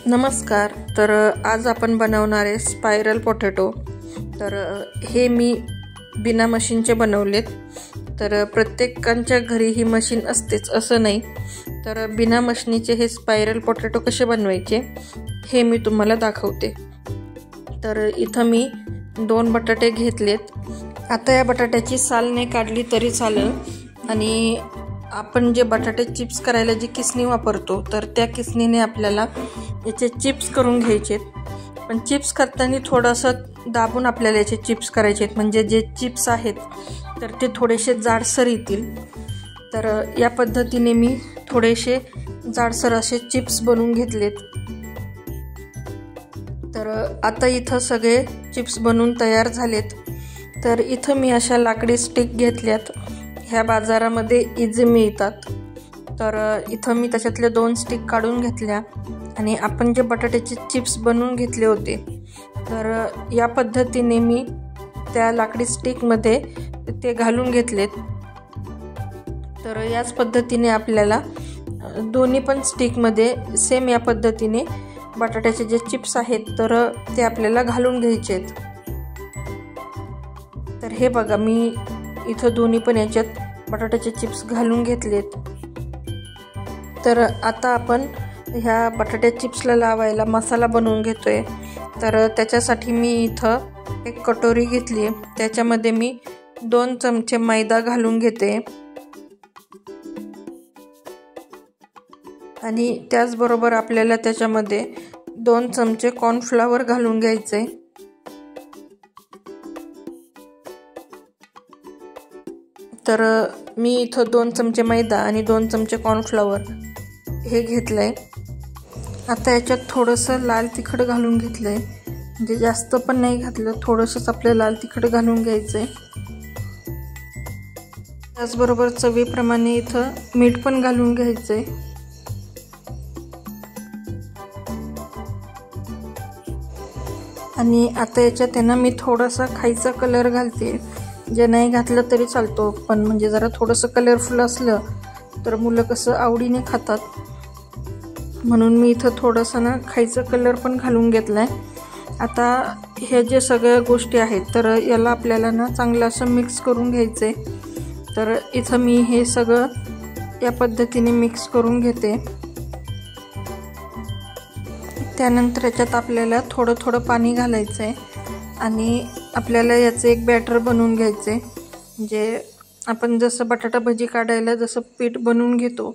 नमस्कार. तर आज आपण बनवणार आहे स्पायरल पोटॅटो. तर हे मी बिना मशीनचे बनवलेत. तर प्रत्येकाच्या घरी ही मशीन असतेच असं नाही. तर बिना मशीनीचे हे स्पायरल पोटॅटो कसे बनवायचे हे मी तुम्हाला दाखवते. तर इथं मी 2 बटाटे घेतलेत. आता या बटाट्याची साल नाही काढली तरी चालेल. आणि आपण जे बटाटे चिप्स करायला जी किसणी वापरतो तर त्या किसणीने आपल्याला याचे चिप्स करून घ्यायचेत. पण चिप्स करताना थोडंसं दाबून आपल्याला याचे चिप्स करायचे आहेत, म्हणजे जे चिप्स आहेत तर ते थोडेसे जाडसर येतील. तर या पद्धतीने मी थोडेसे जाडसर असे चिप्स बनवून घेतलेत. तर आता इथं सगळे चिप्स बनवून तयार झालेत. तर इथं मी अशा लाकडी स्टिक घेतल्यात. ह्या बाजारामध्ये इझी मिळतात. तर इथं मी त्याच्यातले 2 स्टिक काढून घेतल्या आणि आपण जे बटाट्याचे चिप्स बनवून घेतले होते तर या पद्धतीने मी त्या लाकडी स्टिकमध्ये ते घालून घेतलेत. तर याच पद्धतीने आपल्याला दोन्ही पण स्टिकमध्ये सेम या पद्धतीने बटाट्याचे जे चिप्स आहेत तर ते आपल्याला घालून घ्यायचे आहेत. तर हे बघा, मी इथं दोन्ही पण याच्यात बटाट्याचे चिप्स घालून घेतलेत. तर आता आपण ह्या बटाट्या चिप्सला लावायला मसाला बनवून घेतोय. तर त्याच्यासाठी मी इथं एक कटोरी घेतली. त्याच्यामध्ये मी 2 चमचे मैदा घालून घेते आणि त्याचबरोबर आपल्याला त्याच्यामध्ये 2 चमचे कॉर्नफ्लॉवर घालून घ्यायचे. तर मी इथं 2 चमचे मैदा आणि 2 चमचे कॉर्नफ्लॉवर हे घेतलंय. आता याच्यात थोडंसं लाल तिखट घालून घेतलंय, म्हणजे जास्त पण नाही घातलं, थोडंसंच आपल्याला लाल तिखट घालून घ्यायचंय. त्याचबरोबर चवीप्रमाणे इथं मीठ पण घालून घ्यायचंय. आणि आता याच्यात त्यांना मी थोडासा खायचा कलर घालते. जे नाही घातलं तरी चालतो, पण म्हणजे जरा थोडंसं कलरफुल असलं तर मुलं कसं आवडीने खातात, म्हणून मी इथं थोडंसं ना खायचा कलर पण घालून घेतला आहे. आता हे जे सगळ्या गोष्टी आहेत तर याला आपल्याला ना चांगलं असं मिक्स करून घ्यायचं आहे. तर इथं मी हे सगळं या पद्धतीने मिक्स करून घेते. त्यानंतर याच्यात आपल्याला थोडं थोडं पाणी घालायचं आहे आणि आपल्याला याचं एक बॅटर बनवून घ्यायचं आहे. म्हणजे आपण जसं बटाटा भजी काढायला जसं पीठ बनवून घेतो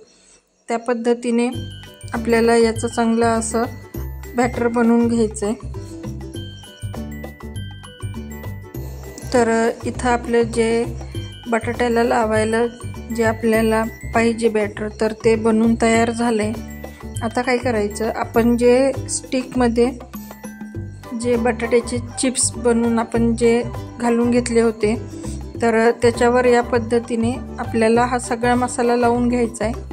त्या पद्धतीने आपल्याला याचं चांगलं असं बॅटर बनवून घ्यायचं आहे. तर इथं आपलं जे बटाट्याला लावायला जे आपल्याला पाहिजे बॅटर तर ते बनवून तयार झालं आहे. आता काय करायचं, आपण जे स्टिकमध्ये जे बटाट्याचे चिप्स बनवून आपण जे घालून घेतले होते तर त्याच्यावर या पद्धतीने आपल्याला हा सगळा मसाला लावून घ्यायचा आहे.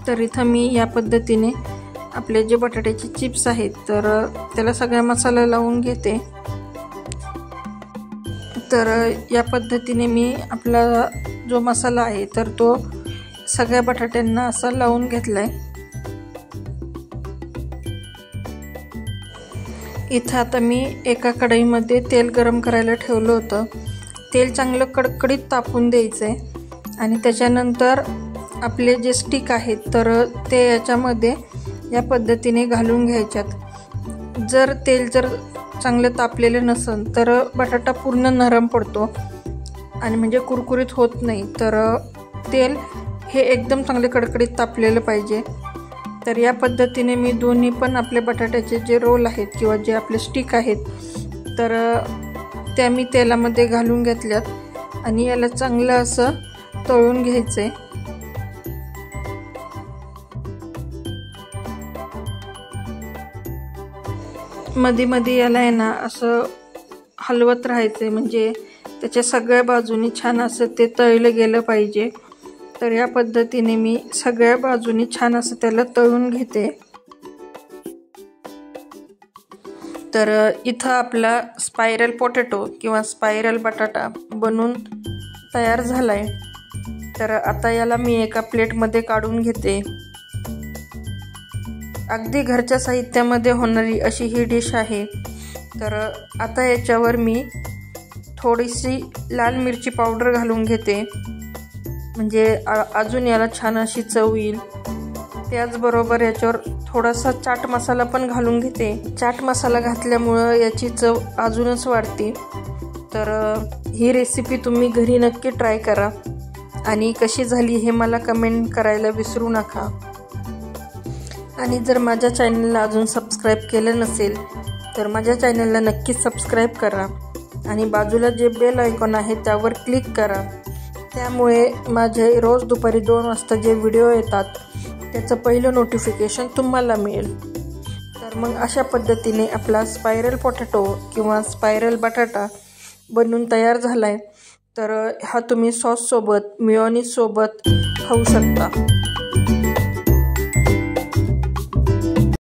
तर इथं मी या पद्धतीने आपले जे बटाट्याचे चिप्स आहेत तर त्याला सगळा मसाला लावून घेते. तर या पद्धतीने मी आपला जो मसाला आहे तर तो सगळ्या बटाट्यांना असा लावून घेतलाय. इथं आता मी एका कढईमध्ये तेल गरम करायला ठेवलं होतं. तेल चांगलं कडकडीत तापून द्यायचं आहे आणि त्याच्यानंतर आपले जे स्टिक आहेत तर ते याच्यामध्ये या पद्धतीने घालून घ्यायच्यात. जर तेल चांगलं तापलेलं नसेल तर बटाटा पूर्ण नरम पडतो आणि म्हणजे कुरकुरीत होत नाही. तर तेल हे एकदम चांगले कडकडीत तापलेलं पाहिजे. तर या पद्धतीने मी दोन्ही पण आपले बटाट्याचे जे रोल आहेत किंवा जे आपले स्टिक आहेत तर त्या मी तेलामध्ये घालून घेतल्यात आणि याला चांगलं असं तळून घ्यायचं आहे. मध्ये मध्ये याला आहे ना असं हलवत राहायचं, म्हणजे त्याच्या सगळ्या बाजूनी छान असं ते तळलं गेलं पाहिजे. तर या पद्धतीने मी सगळ्या बाजूनी छान असं त्याला तळून घेते. तर इथं आपला स्पायरल पोटॅटो किंवा स्पायरल बटाटा बनवून तयार झाला आहे. तर आता याला मी एका प्लेटमध्ये काढून घेते. अगदी घरच्या साहित्यामध्ये होणारी अशी ही डिश आहे। तर आता याच्यावर मी थोडीशी लाल मिरची पावडर घालून घेते, म्हणजे अजून याला छान अशी चव येईल। त्याचबरोबर याच्यावर थोडासा चाट मसाला पण घालून घेते। चाट मसाला घातल्यामुळं याची चव अजूनच वाढते। तर ही रेसिपी तुम्ही घरी नक्की ट्राय करा आणि कशी झाली हे मला कमेंट करायला विसरू नका। आणि जर माझ्या चॅनलला अजून सबस्क्राईब केलं नसेल तर माझ्या चॅनलला नक्की सबस्क्राईब करा आणि बाजूला जे बेल आयकॉन आहे त्यावर क्लिक करा। त्यामुळे माझे रोज दुपारी 2 वाजता जे व्हिडिओ येतात त्याचं पहिलं नोटिफिकेशन तुम्हाला मिळेल। तर मग अशा पद्धतीने आपला स्पायरल पोटॅटो किंवा स्पायरल बटाटा बनून तयार झाला आहे। तर हा तुम्ही सॉससोबत, मेयोनीजसोबत खाऊ शकता।